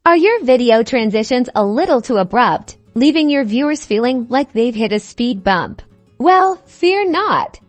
Are your video transitions a little too abrupt, leaving your viewers feeling like they've hit a speed bump? Well, fear not.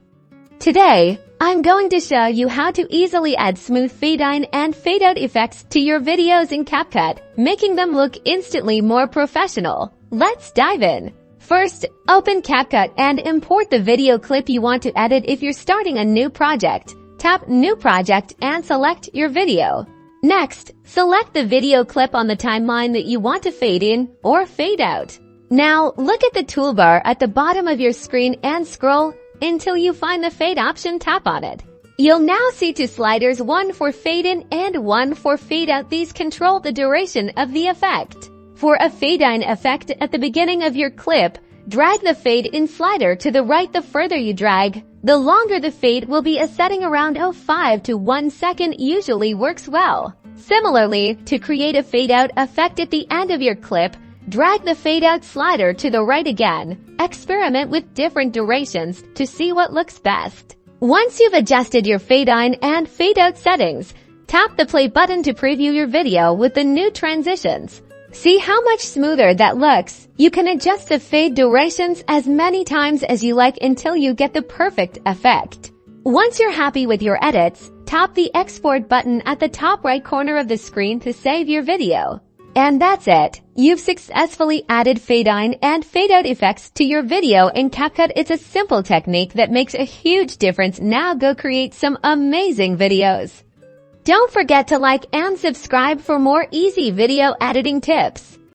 Today, I'm going to show you how to easily add smooth fade-in and fade-out effects to your videos in Capcut, making them look instantly more professional. Let's dive in. First, open Capcut and import the video clip you want to edit. If you're starting a new project, tap New Project and select your video. Next, select the video clip on the timeline that you want to fade in or fade out. Now, look at the toolbar at the bottom of your screen and scroll until you find the fade option. Tap on it. You'll now see two sliders, one for fade in and one for fade out. These control the duration of the effect. For a fade in effect at the beginning of your clip, drag the fade in slider to the right. The further you drag, the longer the fade will be. A setting around 0.5 to 1 second usually works well. Similarly, to create a fade out effect at the end of your clip, drag the fade out slider to the right again. Experiment with different durations to see what looks best. Once you've adjusted your fade in and fade out settings, tap the play button to preview your video with the new transitions. See how much smoother that looks? You can adjust the fade durations as many times as you like until you get the perfect effect. Once you're happy with your edits, tap the export button at the top right corner of the screen to save your video. And that's it. You've successfully added fade in and fade out effects to your video in Capcut. It's a simple technique that makes a huge difference. Now go create some amazing videos. Don't forget to like and subscribe for more easy video editing tips.